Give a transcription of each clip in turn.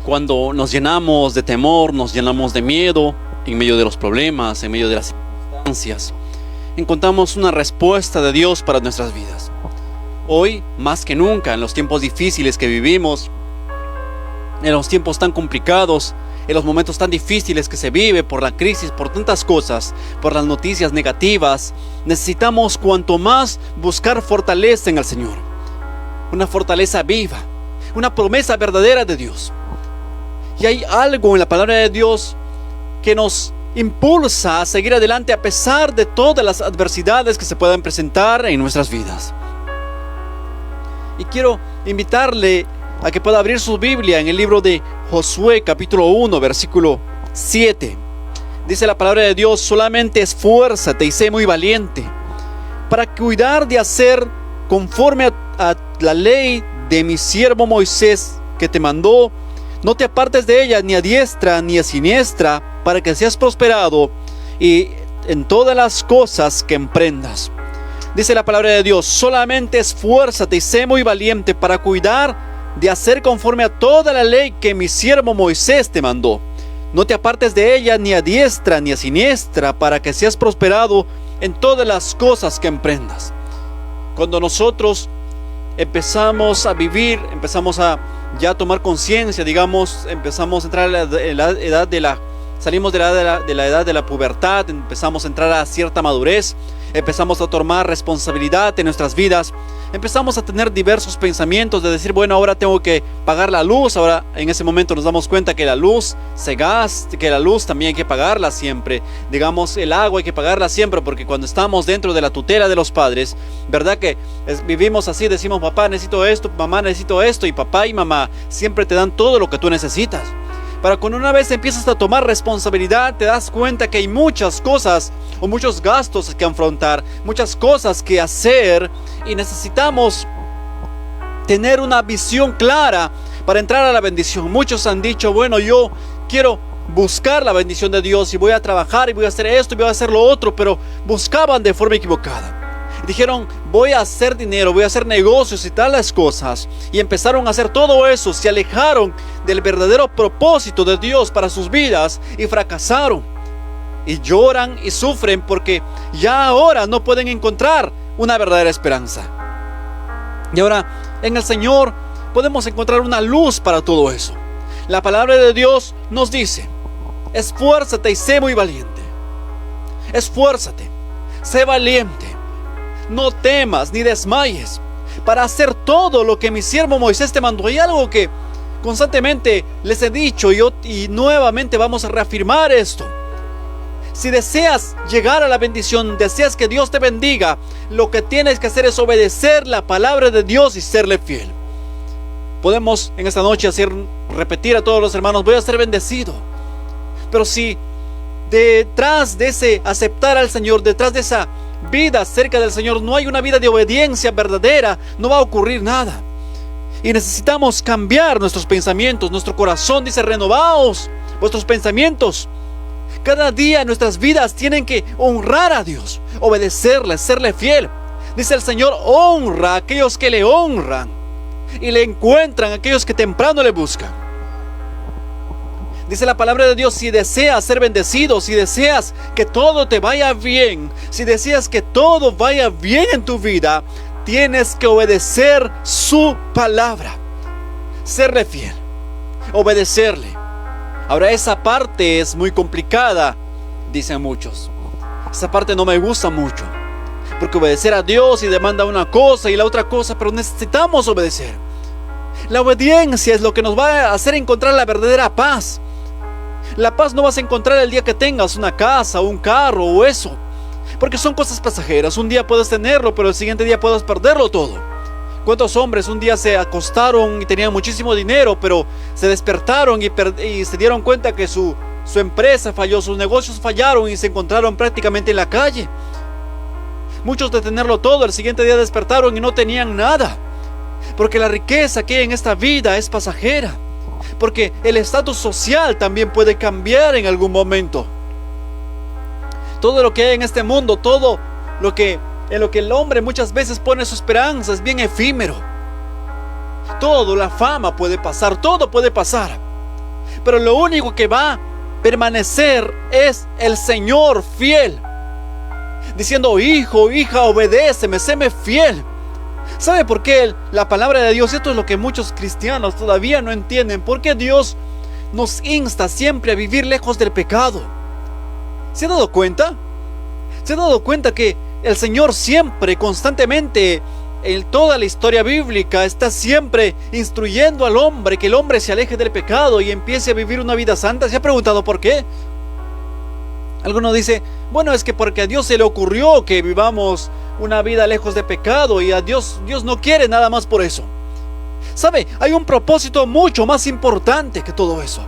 Cuando nos llenamos de temor, nos llenamos de miedo, en medio de los problemas, en medio de las circunstancias, encontramos una respuesta de Dios para nuestras vidas. Hoy, más que nunca, en los tiempos difíciles que vivimos, en los tiempos tan complicados, en los momentos tan difíciles que se vive por la crisis, por tantas cosas, por las noticias negativas, necesitamos cuanto más buscar fortaleza en el Señor. Una fortaleza viva, una promesa verdadera de Dios. Y hay algo en la palabra de Dios que nos impulsa a seguir adelante a pesar de todas las adversidades que se puedan presentar en nuestras vidas. Y quiero invitarle a que pueda abrir su Biblia en el libro de Josué capítulo 1 versículo 7. Dice la palabra de Dios: solamente esfuérzate y sé muy valiente para cuidar de hacer conforme a la ley de mi siervo Moisés que te mandó. No te apartes de ella ni a diestra ni a siniestra, para que seas prosperado y en todas las cosas que emprendas. Dice la palabra de Dios: solamente esfuérzate y sé muy valiente para cuidar de hacer conforme a toda la ley que mi siervo Moisés te mandó. No te apartes de ella ni a diestra ni a siniestra, para que seas prosperado en todas las cosas que emprendas. Cuando nosotros empezamos a vivir, empezamos a ya tomar conciencia, digamos, empezamos a entrar en la edad de la, salimos de la edad de la pubertad, empezamos a entrar a cierta madurez, empezamos a tomar responsabilidad en nuestras vidas, empezamos a tener diversos pensamientos de decir, bueno, ahora tengo que pagar la luz. Ahora en ese momento nos damos cuenta que la luz se gasta, que la luz también hay que pagarla siempre, digamos, el agua hay que pagarla siempre, porque cuando estamos dentro de la tutela de los padres, verdad que vivimos así, decimos, papá necesito esto, mamá necesito esto, y papá y mamá siempre te dan todo lo que tú necesitas. Pero cuando una vez empiezas a tomar responsabilidad, te das cuenta que hay muchas cosas o muchos gastos que afrontar, muchas cosas que hacer, y necesitamos tener una visión clara para entrar a la bendición. Muchos han dicho, bueno, yo quiero buscar la bendición de Dios y voy a trabajar y voy a hacer esto y voy a hacer lo otro, pero buscaban de forma equivocada. Dijeron, voy a hacer dinero, voy a hacer negocios y tales cosas, y empezaron a hacer todo eso. Se alejaron del verdadero propósito de Dios para sus vidas y fracasaron, y lloran y sufren porque ya ahora no pueden encontrar una verdadera esperanza. Y ahora en el Señor podemos encontrar una luz para todo eso. La palabra de Dios nos dice: esfuérzate y sé muy valiente. Esfuérzate, sé valiente. No temas ni desmayes para hacer todo lo que mi siervo Moisés te mandó. Hay algo que constantemente les he dicho y nuevamente vamos a reafirmar esto. Si deseas llegar a la bendición, deseas que Dios te bendiga, lo que tienes que hacer es obedecer la palabra de Dios y serle fiel. Podemos en esta noche repetir a todos los hermanos: voy a ser bendecido. Pero si detrás de ese aceptar al Señor, detrás de esa vida cerca del Señor, no hay una vida de obediencia verdadera, no va a ocurrir nada. Y necesitamos cambiar nuestros pensamientos. Nuestro corazón dice: renovaos vuestros pensamientos. Cada día nuestras vidas tienen que honrar a Dios, obedecerle, serle fiel. Dice el Señor: honra a aquellos que le honran y le encuentran a aquellos que temprano le buscan. Dice la palabra de Dios: si deseas ser bendecido, si deseas que todo te vaya bien, si deseas que todo vaya bien en tu vida, tienes que obedecer su palabra, serle fiel, obedecerle. Ahora, esa parte es muy complicada, dicen muchos. Esa parte no me gusta mucho, porque obedecer a Dios y demanda una cosa y la otra cosa, pero necesitamos obedecer. La obediencia es lo que nos va a hacer encontrar la verdadera paz. La paz no vas a encontrar el día que tengas una casa, un carro o eso, porque son cosas pasajeras. Un día puedes tenerlo, pero el siguiente día puedes perderlo todo. ¿Cuántos hombres un día se acostaron y tenían muchísimo dinero, pero se despertaron y se dieron cuenta que su empresa falló, sus negocios fallaron y se encontraron prácticamente en la calle? Muchos de tenerlo todo, el siguiente día despertaron y no tenían nada, porque la riqueza que hay en esta vida es pasajera. Porque el estatus social también puede cambiar en algún momento. Todo lo que hay en este mundo, todo en lo que el hombre muchas veces pone su esperanza, es bien efímero. Todo, la fama puede pasar, todo puede pasar. pero lo único que va a permanecer es el Señor fiel, diciendo: hijo, hija, obedéceme, séme fiel. ¿Sabe por qué la palabra de Dios? Esto es lo que muchos cristianos todavía no entienden. ¿Por qué Dios nos insta siempre a vivir lejos del pecado? ¿Se ha dado cuenta? ¿Se ha dado cuenta que el Señor siempre, constantemente, en toda la historia bíblica, está siempre instruyendo al hombre que el hombre se aleje del pecado y empiece a vivir una vida santa? ¿Se ha preguntado por qué? Alguno dice: bueno, es que porque a Dios se le ocurrió que vivamos una vida lejos de pecado, y a Dios no quiere nada más por eso. ¿Sabe? Hay un propósito mucho más importante que todo eso.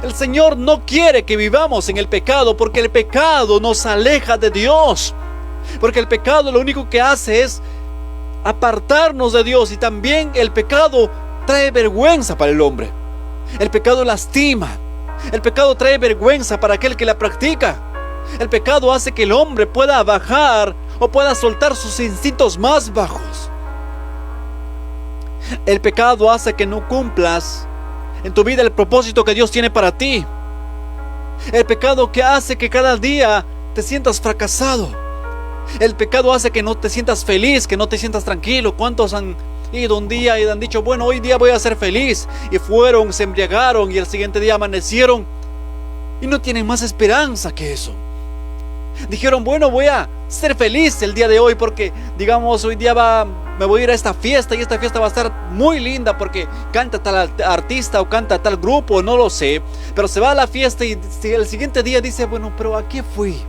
El Señor no quiere que vivamos en el pecado, porque el pecado nos aleja de Dios. Porque el pecado lo único que hace es apartarnos de Dios, y también el pecado trae vergüenza para el hombre. El pecado lastima. El pecado trae vergüenza para aquel que la practica. El pecado hace que el hombre pueda bajar o pueda soltar sus instintos más bajos. El pecado hace que no cumplas en tu vida el propósito que Dios tiene para ti. El pecado que hace que cada día te sientas fracasado. El pecado hace que no te sientas feliz, que no te sientas tranquilo. ¿Cuántos han ido un día y han dicho: bueno, hoy día voy a ser feliz? Y fueron, se embriagaron y el siguiente día amanecieron y no tienen más esperanza que eso. Dijeron: bueno, voy a ser feliz el día de hoy porque, digamos, hoy día me voy a ir a esta fiesta, y esta fiesta va a estar muy linda porque canta tal artista o canta tal grupo, no lo sé. Pero se va a la fiesta y el siguiente día dice: bueno, pero ¿a qué fui?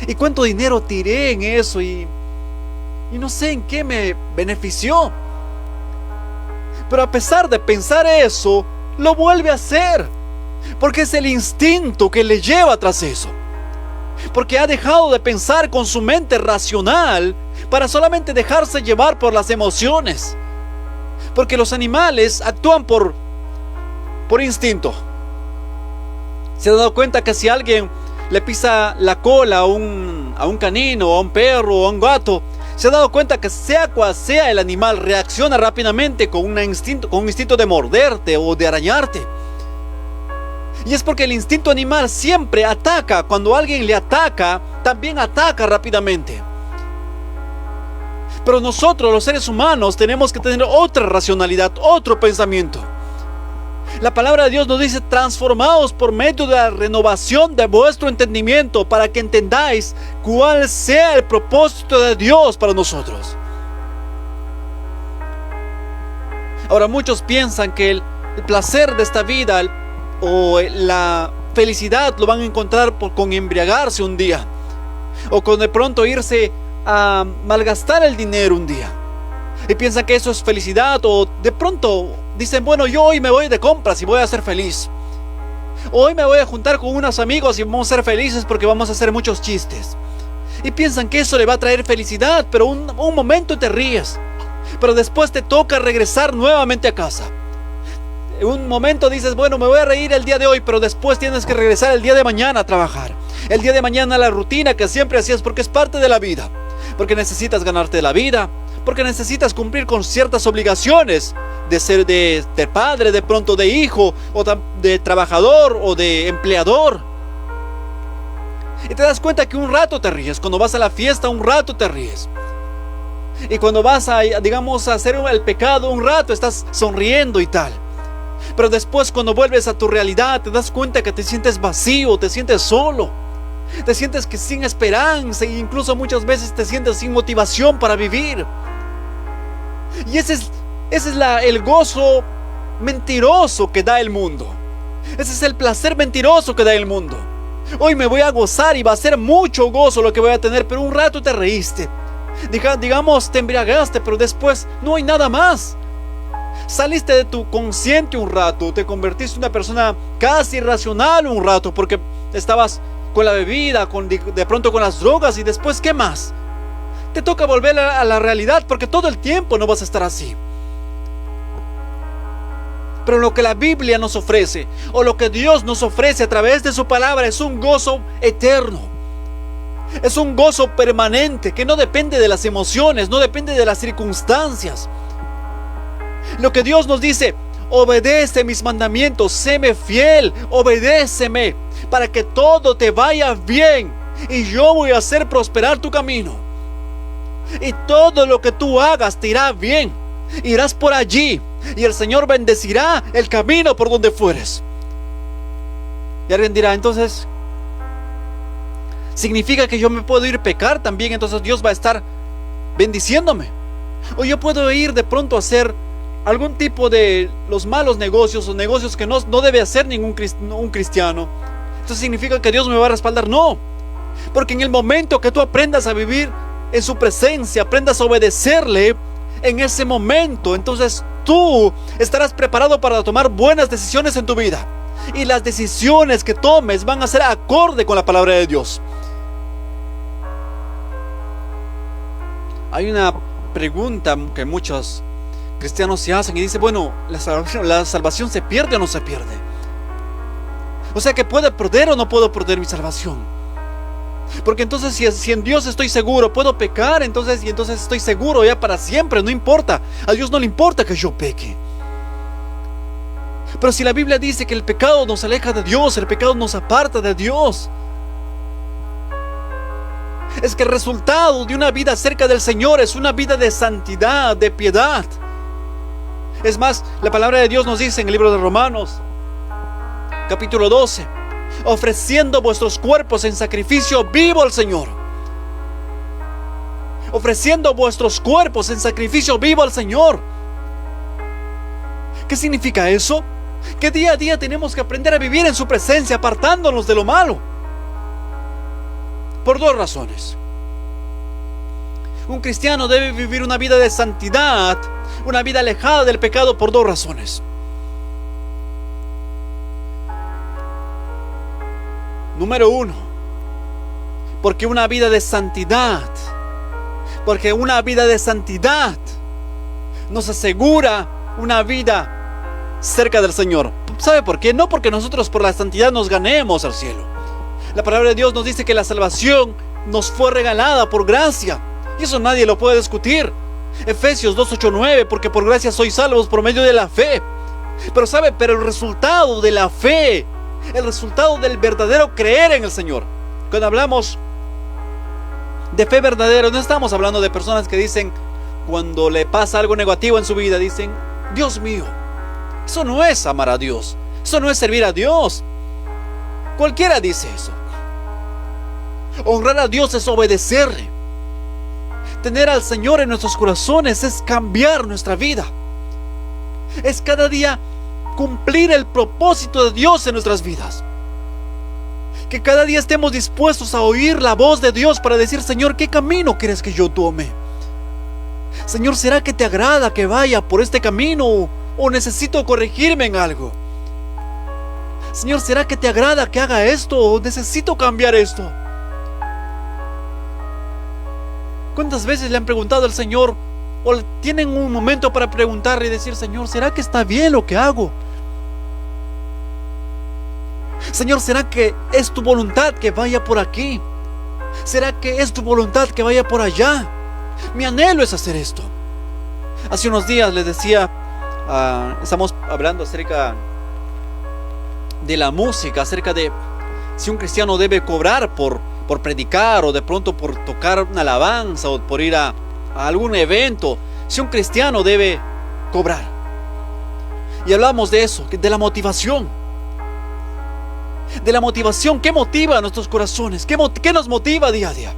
¿Y cuánto dinero tiré en eso? Y no sé en qué me benefició. Pero a pesar de pensar eso, lo vuelve a hacer, porque es el instinto que le lleva tras eso. Porque ha dejado de pensar con su mente racional para solamente dejarse llevar por las emociones. Porque los animales actúan por instinto. ¿Se ha dado cuenta que si alguien le pisa la cola a un canino, a un perro o a un gato, se ha dado cuenta que sea cual sea el animal, reacciona rápidamente con un instinto de morderte o de arañarte? Y es porque el instinto animal siempre ataca. Cuando alguien le ataca, también ataca rápidamente. Pero nosotros, los seres humanos, tenemos que tener otra racionalidad, otro pensamiento. La palabra de Dios nos dice: transformaos por medio de la renovación de vuestro entendimiento, para que entendáis cuál sea el propósito de Dios para nosotros. Ahora, muchos piensan que el placer de esta vida o la felicidad lo van a encontrar con embriagarse un día, o con de pronto irse a malgastar el dinero un día, y piensan que eso es felicidad. O de pronto dicen: bueno, yo hoy me voy de compras y voy a ser feliz. Hoy me voy a juntar con unos amigos y vamos a ser felices porque vamos a hacer muchos chistes. Y piensan que eso le va a traer felicidad, pero un momento te ríes, pero después te toca regresar nuevamente a casa. En un momento dices: bueno, me voy a reír el día de hoy, pero después tienes que regresar el día de mañana a trabajar. El día de mañana a la rutina que siempre hacías, porque es parte de la vida. Porque necesitas ganarte la vida, porque necesitas cumplir con ciertas obligaciones de ser de padre, de pronto de hijo, o de trabajador o de empleador. Y te das cuenta que un rato te ríes. Cuando vas a la fiesta, un rato te ríes. Y cuando vas a, digamos, a hacer el pecado, un rato estás sonriendo y tal. Pero después, cuando vuelves a tu realidad, te das cuenta que te sientes vacío, te sientes solo, te sientes que sin esperanza, e incluso muchas veces te sientes sin motivación para vivir. Y ese es el gozo mentiroso que da el mundo. Ese es el placer mentiroso que da el mundo. Hoy me voy a gozar y va a ser mucho gozo lo que voy a tener, pero un rato te reíste. Digamos, te embriagaste, pero después no hay nada más. Saliste de tu consciente un rato, te convertiste en una persona casi irracional un rato, porque estabas con la bebida, de pronto con las drogas, y después ¿qué más? Te toca volver a la realidad, porque todo el tiempo no vas a estar así. Pero lo que la Biblia nos ofrece, o lo que Dios nos ofrece a través de su palabra, es un gozo eterno. Es un gozo permanente que no depende de las emociones, no depende de las circunstancias. Lo que Dios nos dice: obedece mis mandamientos, séme fiel, obedéceme, para que todo te vaya bien, y yo voy a hacer prosperar tu camino. Y todo lo que tú hagas te irá bien. Irás por allí, y el Señor bendecirá el camino por donde fueres. Y alguien dirá, entonces, ¿significa que yo me puedo ir a pecar también? Entonces Dios va a estar bendiciéndome. O yo puedo ir de pronto a hacer algún tipo de los malos negocios, o negocios que no debe hacer un cristiano. ¿Entonces significa que Dios me va a respaldar? No, porque en el momento que tú aprendas a vivir en su presencia, aprendas a obedecerle, en ese momento, entonces tú estarás preparado para tomar buenas decisiones en tu vida. Y las decisiones que tomes van a ser acorde con la palabra de Dios. Hay una pregunta que muchos cristianos se hacen y dicen, bueno, ¿la salvación se pierde o no se pierde? O sea, que ¿puedo perder o no puedo perder mi salvación? Porque entonces si en Dios estoy seguro, puedo pecar, entonces estoy seguro ya para siempre, no importa. A Dios no le importa que yo peque. Pero si la Biblia dice que el pecado nos aleja de Dios, el pecado nos aparta de Dios, es que el resultado de una vida cerca del Señor es una vida de santidad, de piedad. Es más, la palabra de Dios nos dice en el libro de Romanos, capítulo 12, ofreciendo vuestros cuerpos en sacrificio vivo al Señor. Ofreciendo vuestros cuerpos en sacrificio vivo al Señor. ¿Qué significa eso? Que día a día tenemos que aprender a vivir en su presencia, apartándonos de lo malo. Por dos razones. Un cristiano debe vivir una vida de santidad, una vida alejada del pecado, por dos razones. Número uno, porque una vida de santidad nos asegura una vida cerca del Señor. ¿Sabe por qué? No porque nosotros por la santidad nos ganemos al cielo. La palabra de Dios nos dice que la salvación nos fue regalada por gracia, y eso nadie lo puede discutir. Efesios 2:8-9, porque por gracia sois salvos por medio de la fe. Pero el resultado de la fe, el resultado del verdadero creer en el Señor, cuando hablamos de fe verdadera, no estamos hablando de personas que dicen, cuando le pasa algo negativo en su vida, dicen, Dios mío. Eso no es amar a Dios, eso no es servir a Dios. Cualquiera dice eso. Honrar a Dios es obedecerle. Tener al Señor en nuestros corazones es cambiar nuestra vida. Es cada día cumplir el propósito de Dios en nuestras vidas. Que cada día estemos dispuestos a oír la voz de Dios para decir, Señor, ¿qué camino quieres que yo tome? Señor, ¿será que te agrada que vaya por este camino o necesito corregirme en algo? Señor, ¿será que te agrada que haga esto o necesito cambiar esto? ¿Cuántas veces le han preguntado al Señor o tienen un momento para preguntarle y decir, Señor, ¿será que está bien lo que hago? Señor, ¿será que es tu voluntad que vaya por aquí? ¿Será que es tu voluntad que vaya por allá? Mi anhelo es hacer esto. Hace unos días les decía, estamos hablando acerca de la música, acerca de si un cristiano debe cobrar por predicar, o de pronto por tocar una alabanza, o por ir a algún evento. Si un cristiano debe cobrar. Y hablamos de eso, de la motivación. De la motivación, ¿qué motiva a nuestros corazones? ¿Qué nos motiva día a día?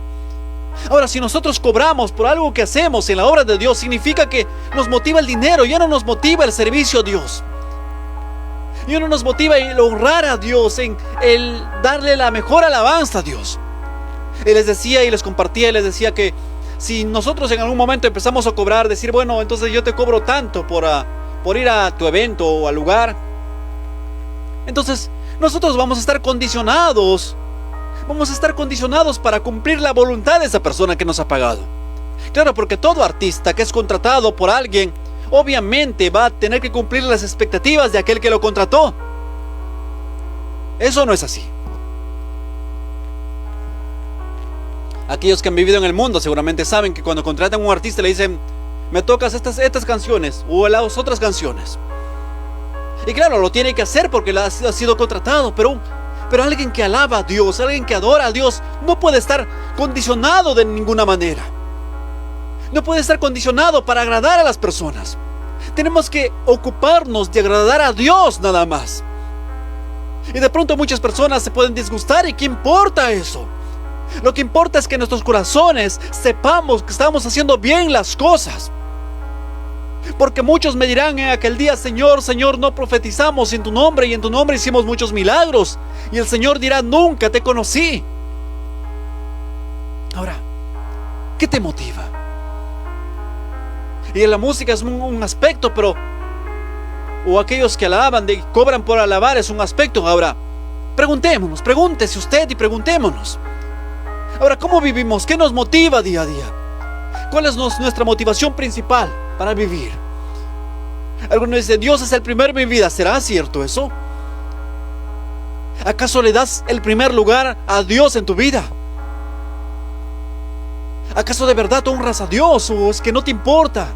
Ahora, si nosotros cobramos por algo que hacemos en la obra de Dios, significa que nos motiva el dinero, ya no nos motiva el servicio a Dios. Ya no nos motiva el honrar a Dios, en el darle la mejor alabanza a Dios. Y les decía y les compartía y les decía que si nosotros en algún momento empezamos a cobrar, decir, bueno, entonces yo te cobro tanto por ir a tu evento o al lugar, entonces nosotros vamos a estar condicionados para cumplir la voluntad de esa persona que nos ha pagado. Claro, porque todo artista que es contratado por alguien, obviamente va a tener que cumplir las expectativas de aquel que lo contrató. Eso no es así. Aquellos que han vivido en el mundo seguramente saben que cuando contratan a un artista le dicen, me tocas estas canciones o las otras canciones. Y claro, lo tiene que hacer porque ha sido contratado, pero alguien que alaba a Dios, alguien que adora a Dios, no puede estar condicionado de ninguna manera. No puede estar condicionado para agradar a las personas. Tenemos que ocuparnos de agradar a Dios nada más. Y de pronto muchas personas se pueden disgustar, ¿y qué importa eso? Lo que importa es que en nuestros corazones sepamos que estamos haciendo bien las cosas. Porque muchos me dirán en aquel día: Señor, Señor, no profetizamos en tu nombre, y en tu nombre hicimos muchos milagros. Y el Señor dirá: nunca te conocí. Ahora, ¿qué te motiva? Y la música es un aspecto, o aquellos que alaban, cobran por alabar, es un aspecto. Ahora, preguntémonos, pregúntese usted y preguntémonos. Ahora, ¿cómo vivimos? ¿Qué nos motiva día a día? ¿Cuál es nuestra motivación principal para vivir? Algunos dicen: Dios es el primero en mi vida. ¿Será cierto eso? ¿Acaso le das el primer lugar a Dios en tu vida? ¿Acaso de verdad honras a Dios, o es que no te importa?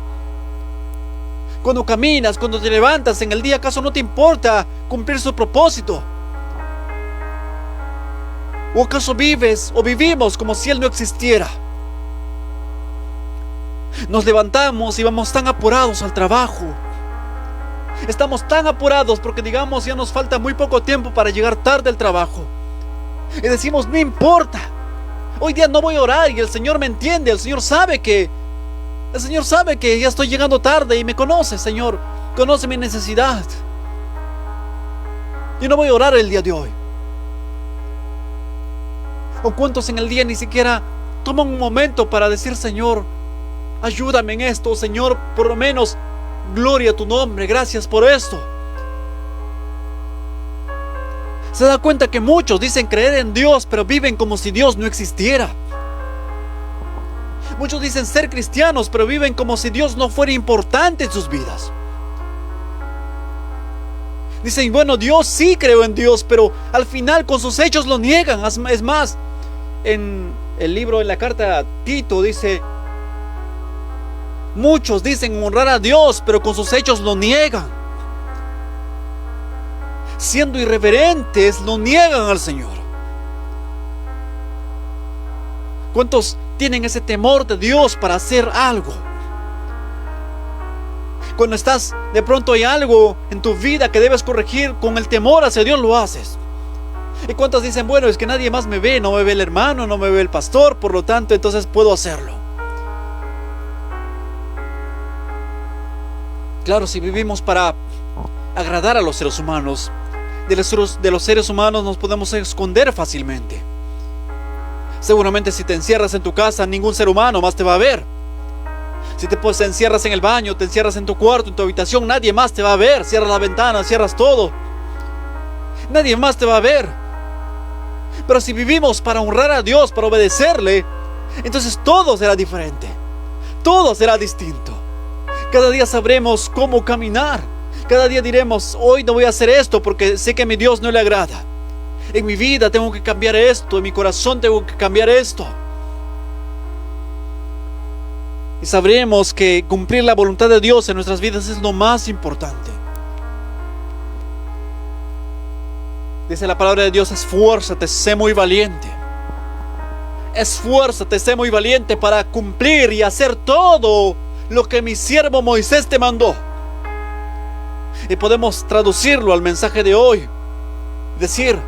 Cuando caminas, cuando te levantas en el día, ¿acaso no te importa cumplir su propósito? ¿O acaso vives o vivimos como si Él no existiera? Nos levantamos y vamos tan apurados al trabajo. Estamos tan apurados porque, digamos, ya nos falta muy poco tiempo para llegar tarde al trabajo. Y decimos: no importa, hoy día no voy a orar, y el Señor me entiende. El Señor sabe que ya estoy llegando tarde y me conoce. Señor, conoce mi necesidad. Yo no voy a orar el día de hoy. ¿O cuántos en el día ni siquiera toman un momento para decir: Señor, ayúdame en esto? Señor, por lo menos, gloria a tu nombre, gracias por esto. Se da cuenta que muchos dicen creer en Dios, pero viven como si Dios no existiera. Muchos dicen ser cristianos, pero viven como si Dios no fuera importante en sus vidas. Dicen: bueno, Dios, sí creo en Dios, pero al final con sus hechos lo niegan. Es más, en el libro, en la carta a Tito, dice: muchos dicen honrar a Dios, pero con sus hechos lo niegan. Siendo irreverentes, lo niegan al Señor. ¿Cuántos tienen ese temor de Dios para hacer algo? Cuando estás, de pronto hay algo en tu vida que debes corregir, con el temor hacia Dios lo haces. ¿Y cuántos dicen: bueno, es que nadie más me ve, no me ve el hermano, no me ve el pastor, por lo tanto, entonces puedo hacerlo? Claro, si vivimos para agradar a los seres humanos, de los seres humanos nos podemos esconder fácilmente. Seguramente si te encierras en tu casa, ningún ser humano más te va a ver. Si te encierras en el baño, te encierras en tu cuarto, en tu habitación, nadie más te va a ver. Cierras la ventana, cierras todo, nadie más te va a ver. Pero si vivimos para honrar a Dios, para obedecerle, entonces todo será diferente, todo será distinto. Cada día sabremos cómo caminar. Cada día diremos: hoy no voy a hacer esto porque sé que a mi Dios no le agrada. En mi vida tengo que cambiar esto, en mi corazón tengo que cambiar esto. Y sabremos que cumplir la voluntad de Dios en nuestras vidas es lo más importante. Dice la palabra de Dios: esfuérzate, sé muy valiente. Esfuérzate, sé muy valiente para cumplir y hacer todo lo que mi siervo Moisés te mandó. Y podemos traducirlo al mensaje de hoy, decir: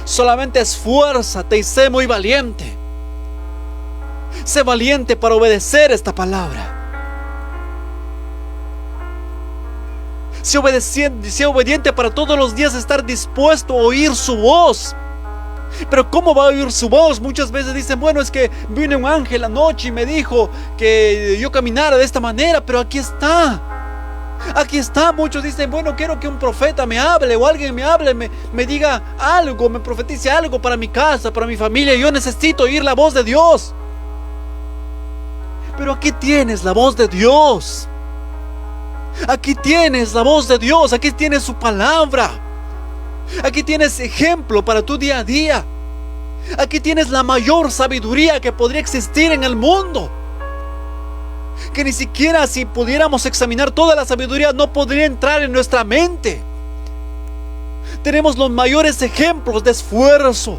solamente esfuérzate y sé muy valiente. Sé valiente para obedecer esta palabra. Sé obediente para todos los días estar dispuesto a oír su voz. Pero ¿cómo va a oír su voz? Muchas veces dicen: bueno, es que vino un ángel anoche y me dijo que yo caminara de esta manera. Pero aquí está. Aquí está. Muchos dicen: bueno, quiero que un profeta me hable, o alguien me hable, me diga algo, me profetice algo para mi casa, para mi familia. Yo necesito oír la voz de Dios. Pero aquí tienes la voz de Dios. Aquí tienes la voz de Dios. Aquí tienes su palabra. Aquí tienes ejemplo para tu día a día. Aquí tienes la mayor sabiduría que podría existir en el mundo. que ni siquiera si pudiéramos examinar toda la sabiduría no podría entrar en nuestra mente. Tenemos los mayores ejemplos de esfuerzo,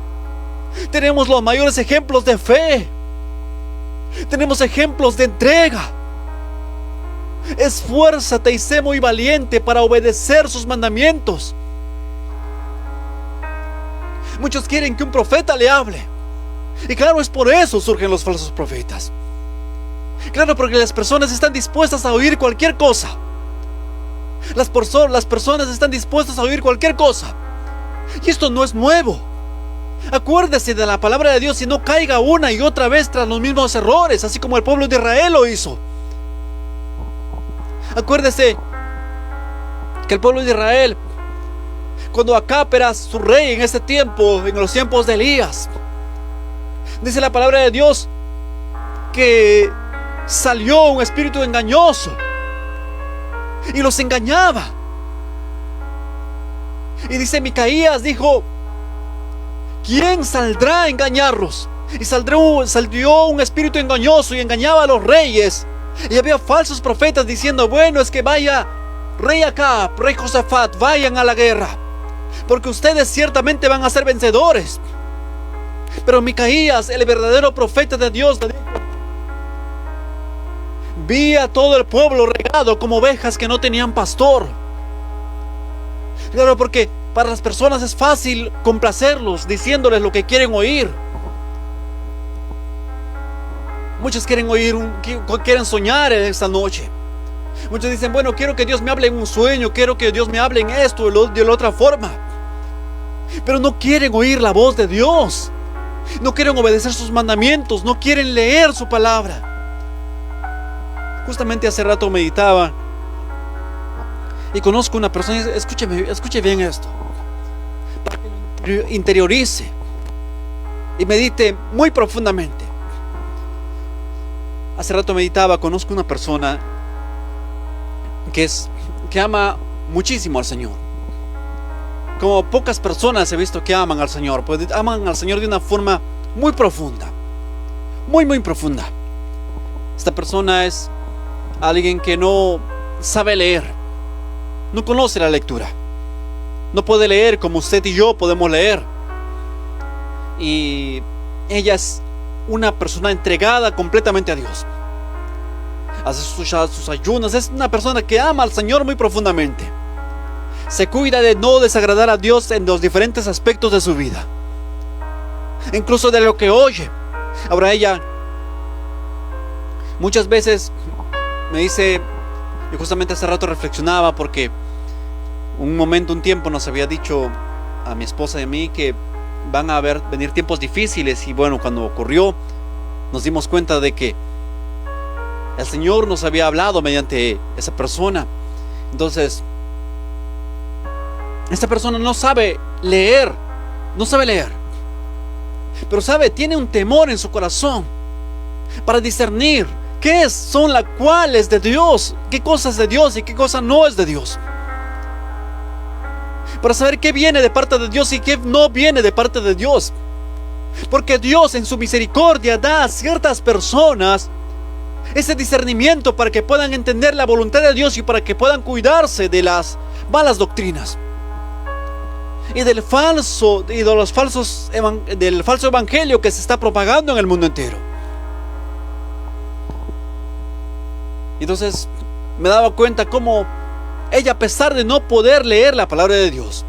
tenemos los mayores ejemplos de fe, tenemos ejemplos de entrega. Esfuérzate y sé muy valiente para obedecer sus mandamientos. Muchos quieren que un profeta le hable, y claro, es por eso surgen los falsos profetas. Claro, porque las personas están dispuestas a oír cualquier cosa. Las personas están dispuestas a oír cualquier cosa. Y esto no es nuevo. Acuérdese de la palabra de Dios y no caiga una y otra vez tras los mismos errores, así como el pueblo de Israel lo hizo. Acuérdese que el pueblo de Israel, cuando Acab era su rey en ese tiempo, en los tiempos de Elías, dice la palabra de Dios que salió un espíritu engañoso y los engañaba. Y dice Micaías, dijo: ¿quién saldrá a engañarlos? Y salió un espíritu engañoso y engañaba a los reyes. Y había falsos profetas diciendo: bueno, es que vaya rey Acab, rey Josafat, vayan a la guerra, porque ustedes ciertamente van a ser vencedores. Pero Micaías, el verdadero profeta de Dios, le dijo: vi a todo el pueblo regado como ovejas que no tenían pastor. Claro, porque para las personas es fácil complacerlos diciéndoles lo que quieren oír. Muchos quieren quieren soñar en esta noche. Muchos dicen: bueno, quiero que Dios me hable en un sueño, quiero que Dios me hable en esto de la otra forma. Pero no quieren oír la voz de Dios, no quieren obedecer sus mandamientos, no quieren leer su palabra. Justamente hace rato meditaba y conozco una persona. Escuche bien esto, para que lo interiorice y medite muy profundamente. Hace rato meditaba, conozco una persona que ama muchísimo al Señor. Como pocas personas he visto que aman al Señor, pues aman al Señor de una forma muy profunda, muy profunda. Esta persona es alguien que no sabe leer, no conoce la lectura, no puede leer como usted y yo podemos leer. Y ella es una persona entregada completamente a Dios, hace sus ayunos, es una persona que ama al Señor muy profundamente. Se cuida de no desagradar a Dios en los diferentes aspectos de su vida, incluso de lo que oye. Ahora ella muchas veces me dice, y justamente hace rato reflexionaba, porque un tiempo nos había dicho a mi esposa y a mí que van a venir tiempos difíciles. Y bueno, cuando ocurrió, nos dimos cuenta de que el Señor nos había hablado mediante esa persona. Entonces, esta persona no sabe leer, pero tiene un temor en su corazón para discernir qué son las cuales de Dios, qué cosas de Dios y qué cosa no es de Dios, para saber qué viene de parte de Dios y qué no viene de parte de Dios. Porque Dios en su misericordia da a ciertas personas ese discernimiento para que puedan entender la voluntad de Dios y para que puedan cuidarse de las malas doctrinas y del falso evangelio que se está propagando en el mundo entero. Entonces me daba cuenta cómo ella, a pesar de no poder leer la palabra de Dios,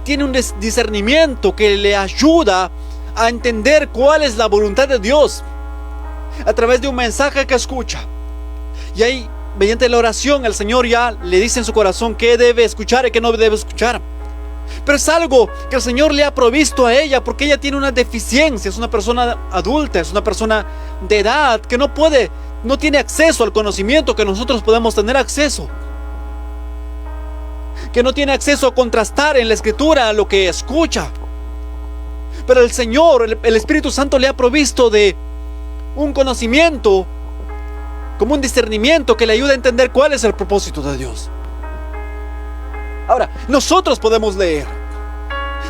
tiene un discernimiento que le ayuda a entender cuál es la voluntad de Dios a través de un mensaje que escucha. Y ahí, mediante la oración, el Señor ya le dice en su corazón qué debe escuchar y qué no debe escuchar. Pero es algo que el Señor le ha provisto a ella, porque ella tiene una deficiencia. Es una persona adulta, es una persona de edad que no tiene acceso al conocimiento que nosotros podemos tener acceso, que no tiene acceso a contrastar en la Escritura lo que escucha. Pero el Señor, el Espíritu Santo, le ha provisto de un conocimiento, como un discernimiento que le ayuda a entender cuál es el propósito de Dios. Ahora, nosotros podemos leer,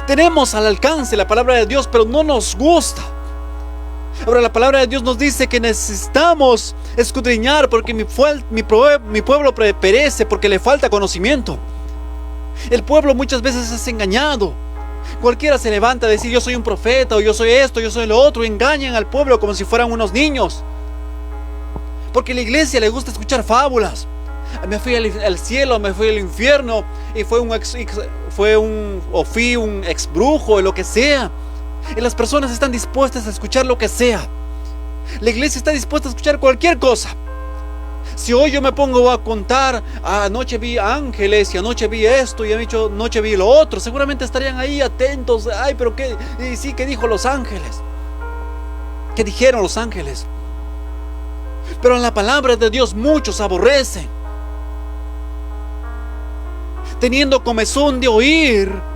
tenemos al alcance la palabra de Dios, pero no nos gusta. Ahora la palabra de Dios nos dice que necesitamos escudriñar porque mi pueblo perece porque le falta conocimiento. El pueblo muchas veces es engañado. Cualquiera se levanta a decir yo soy un profeta o yo soy esto, yo soy lo otro. Engañan al pueblo como si fueran unos niños. Porque a la iglesia le gusta escuchar fábulas. Me fui al cielo, me fui al infierno y fui un ex brujo o lo que sea. Y las personas están dispuestas a escuchar lo que sea. La iglesia está dispuesta a escuchar cualquier cosa. Si hoy yo me pongo a contar, anoche vi ángeles y anoche vi esto y anoche vi lo otro, seguramente estarían ahí atentos. Ay, pero qué, y sí, ¿qué dijo los ángeles? ¿Qué dijeron los ángeles? Pero en la palabra de Dios muchos aborrecen, teniendo comezón de oír.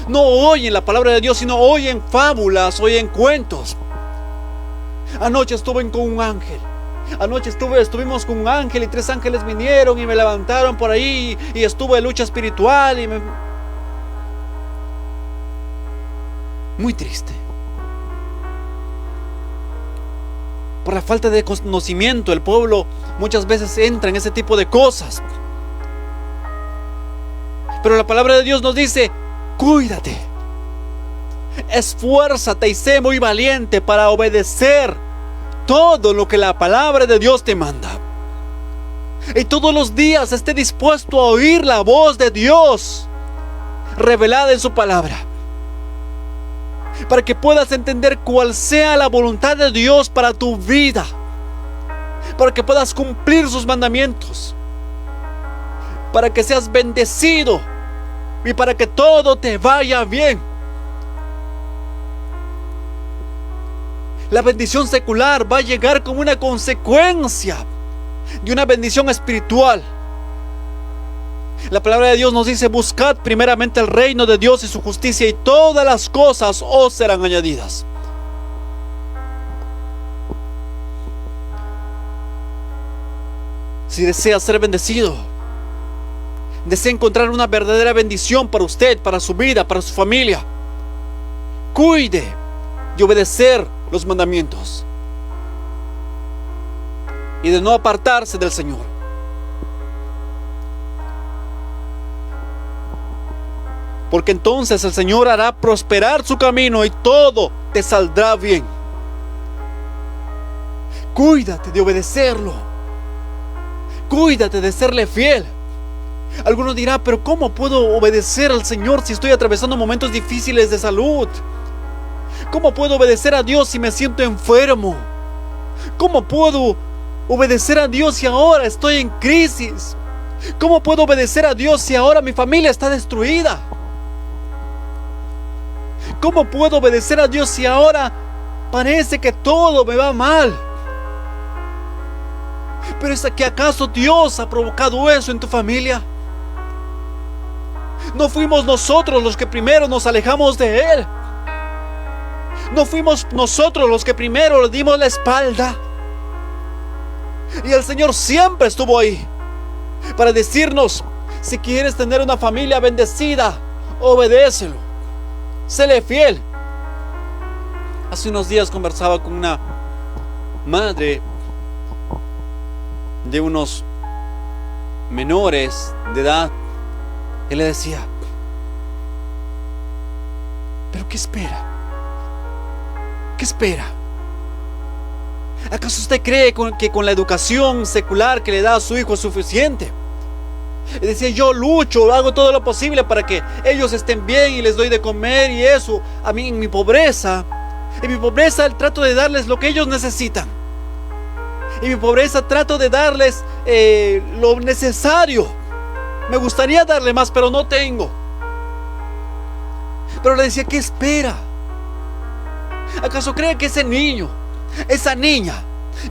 No oyen la palabra de Dios, sino oyen fábulas, oyen cuentos. Anoche estuve con un ángel. Anoche estuvimos con un ángel y 3 ángeles vinieron y me levantaron por ahí y estuve en lucha espiritual Muy triste. Por la falta de conocimiento, el pueblo muchas veces entra en ese tipo de cosas. Pero la palabra de Dios nos dice: cuídate, esfuérzate y sé muy valiente para obedecer todo lo que la palabra de Dios te manda. Y todos los días esté dispuesto a oír la voz de Dios revelada en su palabra, para que puedas entender cuál sea la voluntad de Dios para tu vida, para que puedas cumplir sus mandamientos, para que seas bendecido y para que todo te vaya bien. La bendición secular va a llegar como una consecuencia de una bendición espiritual. La palabra de Dios nos dice: buscad primeramente el reino de Dios y su justicia, y todas las cosas os serán añadidas. Si desea ser bendecido, desea encontrar una verdadera bendición para usted, para su vida, para su familia, cuide de obedecer los mandamientos y de no apartarse del Señor. Porque entonces el Señor hará prosperar su camino y todo te saldrá bien. Cuídate de obedecerlo. Cuídate de serle fiel. Algunos dirán: pero ¿cómo puedo obedecer al Señor si estoy atravesando momentos difíciles de salud? ¿Cómo puedo obedecer a Dios si me siento enfermo? ¿Cómo puedo obedecer a Dios si ahora estoy en crisis? ¿Cómo puedo obedecer a Dios si ahora mi familia está destruida? ¿Cómo puedo obedecer a Dios si ahora parece que todo me va mal? Pero ¿es que acaso Dios ha provocado eso en tu familia? ¿No fuimos nosotros los que primero nos alejamos de Él? ¿No fuimos nosotros los que primero le dimos la espalda? Y el Señor siempre estuvo ahí para decirnos: si quieres tener una familia bendecida, obedécelo, séle fiel. Hace unos días conversaba con una madre de unos menores de edad y le decía: ¿pero qué espera? ¿Qué espera? ¿Acaso usted cree que con la educación secular que le da a su hijo es suficiente? Y decía: yo lucho, hago todo lo posible para que ellos estén bien y les doy de comer y eso. A mí en mi pobreza trato de darles lo que ellos necesitan. En mi pobreza trato de darles lo necesario. Me gustaría darle más, pero no tengo. Pero le decía: ¿qué espera? ¿Acaso cree que ese niño, esa niña,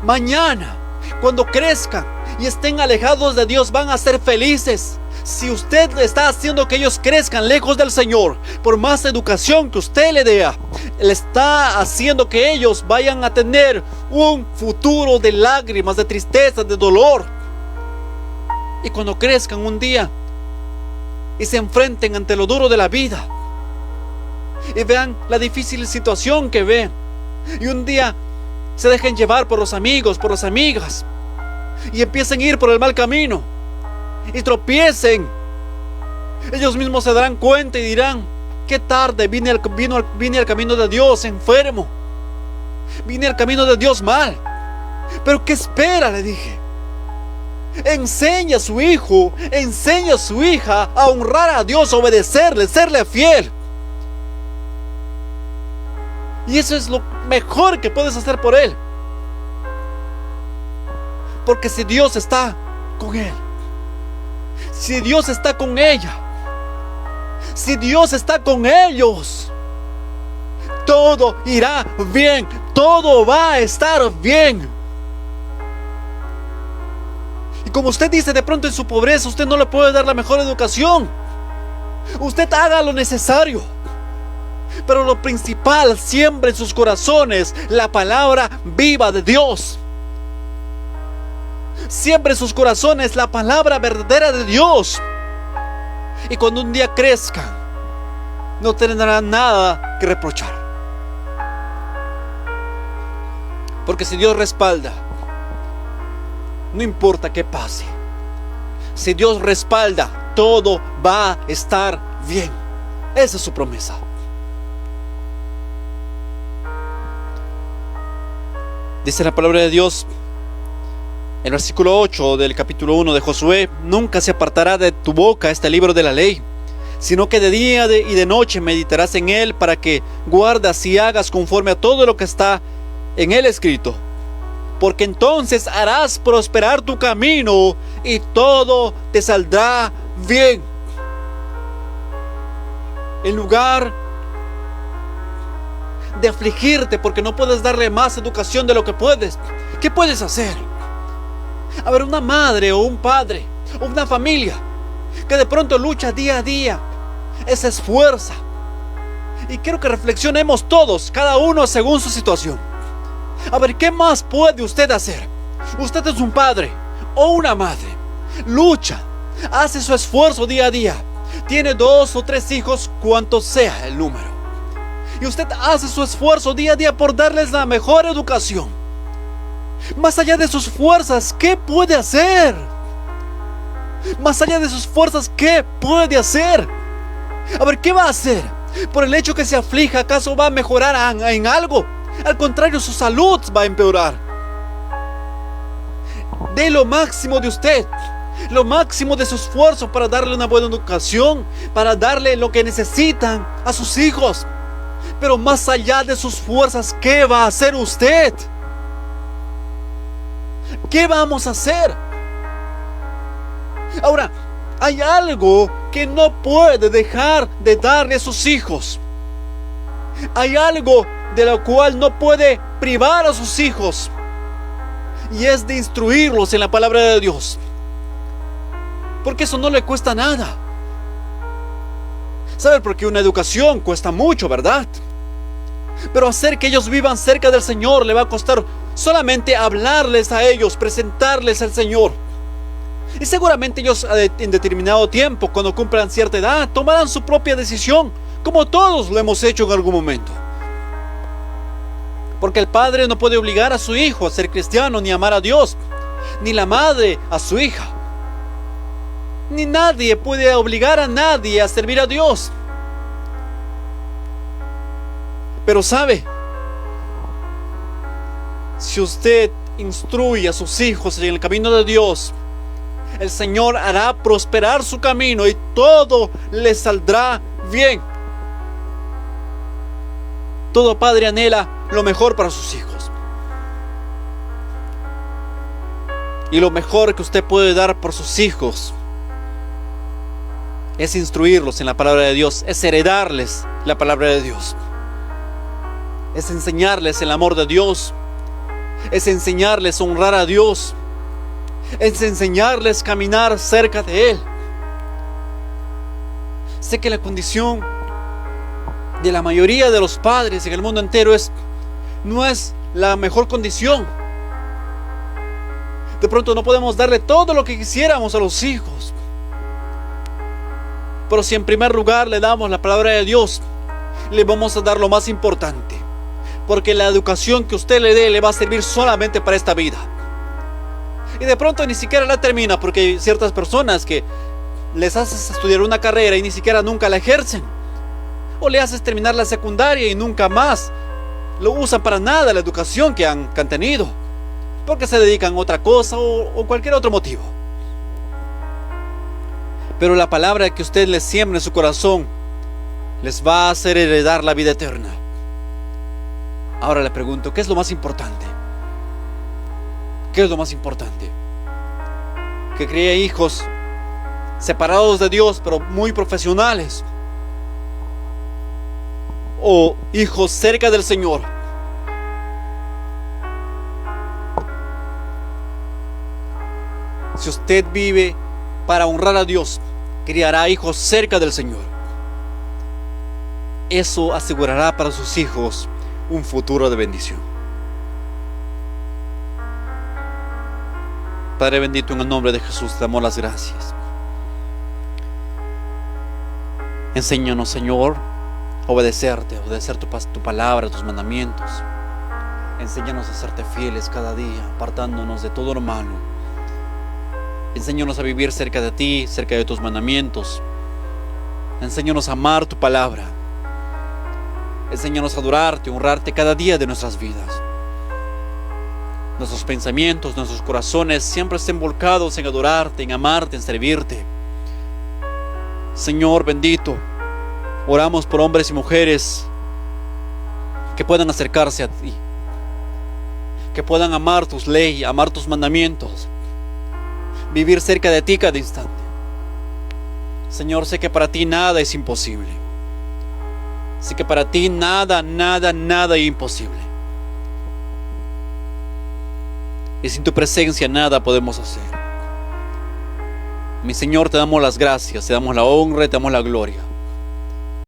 mañana, cuando crezcan y estén alejados de Dios, van a ser felices? Si usted está haciendo que ellos crezcan lejos del Señor, por más educación que usted le dé, le está haciendo que ellos vayan a tener un futuro de lágrimas, de tristeza, de dolor. Y cuando crezcan un día y se enfrenten ante lo duro de la vida y vean la difícil situación que ven, y un día se dejen llevar por los amigos, por las amigas, y empiecen a ir por el mal camino y tropiecen. Ellos mismos se darán cuenta y dirán: qué tarde vine al camino de Dios enfermo, vine al camino de Dios mal. Pero ¿qué espera?, le dije. Enseña a su hijo, enseña a su hija a honrar a Dios, a obedecerle, serle fiel. Y eso es lo mejor que puedes hacer por él. Porque si Dios está con él, si Dios está con ella, si Dios está con ellos, todo irá bien, todo va a estar bien. Y como usted dice, de pronto en su pobreza usted no le puede dar la mejor educación. Usted haga lo necesario, pero lo principal, siembre en sus corazones la palabra viva de Dios. Siembre en sus corazones la palabra verdadera de Dios. Y cuando un día crezcan, no tendrán nada que reprochar. Porque si Dios respalda, no importa qué pase. Si Dios respalda, todo va a estar bien. Esa es su promesa. Dice la palabra de Dios en el versículo 8 del capítulo 1 de Josué: nunca se apartará de tu boca este libro de la ley, sino que de día y de noche meditarás en él, para que guardas y hagas conforme a todo lo que está en él escrito. Porque entonces harás prosperar tu camino y todo te saldrá bien. En lugar de afligirte porque no puedes darle más educación de lo que puedes, ¿qué puedes hacer? A ver, una madre o un padre o una familia que de pronto lucha día a día, se esfuerza. Y quiero que reflexionemos todos, cada uno según su situación. A ver, ¿qué más puede usted hacer? Usted es un padre o una madre, lucha, hace su esfuerzo día a día, tiene 2 o 3 hijos, cuanto sea el número, y usted hace su esfuerzo día a día por darles la mejor educación. Más allá de sus fuerzas, ¿qué puede hacer? Más allá de sus fuerzas, ¿qué puede hacer? A ver, ¿qué va a hacer? Por el hecho que se aflija, ¿acaso va a mejorar en algo? Al contrario, su salud va a empeorar. Dé lo máximo de usted, lo máximo de su esfuerzo para darle una buena educación, para darle lo que necesitan a sus hijos. Pero más allá de sus fuerzas, ¿qué va a hacer usted? ¿Qué vamos a hacer? Ahora, hay algo que no puede dejar de darle a sus hijos. Hay algo de lo cual no puede privar a sus hijos, y es de instruirlos en la palabra de Dios. Porque eso no le cuesta nada. ¿Sabe? Porque una educación cuesta mucho, ¿verdad? Pero hacer que ellos vivan cerca del Señor le va a costar solamente hablarles a ellos, presentarles al Señor. Y seguramente ellos en determinado tiempo, cuando cumplan cierta edad, tomarán su propia decisión, como todos lo hemos hecho en algún momento. Porque el padre no puede obligar a su hijo a ser cristiano, ni a amar a Dios, ni la madre a su hija, ni nadie puede obligar a nadie a servir a Dios. Pero sabe, si usted instruye a sus hijos en el camino de Dios, el Señor hará prosperar su camino y todo le saldrá bien. Todo padre anhela lo mejor para sus hijos. Y lo mejor que usted puede dar por sus hijos es instruirlos en la palabra de Dios, es heredarles la palabra de Dios, es enseñarles el amor de Dios, es enseñarles a honrar a Dios, es enseñarles a caminar cerca de Él. Sé que la condición de la mayoría de los padres en el mundo entero no es la mejor condición. De pronto no podemos darle todo lo que quisiéramos a los hijos. Pero si en primer lugar le damos la palabra de Dios, le vamos a dar lo más importante. porque la educación que usted le dé le va a servir solamente para esta vida. Y de pronto ni siquiera la termina, porque hay ciertas personas que les haces estudiar una carrera y ni siquiera nunca la ejercen. O le haces terminar la secundaria y nunca más lo usan para nada la educación que han tenido, porque se dedican a otra cosa o cualquier otro motivo. Pero la palabra que usted les siembra en su corazón les va a hacer heredar la vida eterna. Ahora le pregunto, ¿qué es lo más importante? ¿Qué es lo más importante? ¿Que críe hijos separados de Dios pero muy profesionales? ¿O hijos cerca del Señor? Si usted vive para honrar a Dios, criará hijos cerca del Señor. Eso asegurará para sus hijos un futuro de bendición. Padre bendito, en el nombre de Jesús te damos las gracias. Enséñanos, Señor, obedecer tu palabra, tus mandamientos. Enséñanos a serte fieles cada día, apartándonos de todo lo malo. Enséñanos a vivir cerca de ti, cerca de tus mandamientos. Enséñanos a amar tu palabra. Enséñanos a adorarte, honrarte cada día de nuestras vidas. Nuestros pensamientos, nuestros corazones siempre estén volcados en adorarte, en amarte, en servirte. Señor bendito, oramos por hombres y mujeres que puedan acercarse a ti, que puedan amar tus leyes, amar tus mandamientos, vivir cerca de ti cada instante. Señor, sé que para ti nada es imposible. Sé que para ti nada es imposible. Y sin tu presencia nada podemos hacer. Mi Señor, te damos las gracias, te damos la honra y te damos la gloria.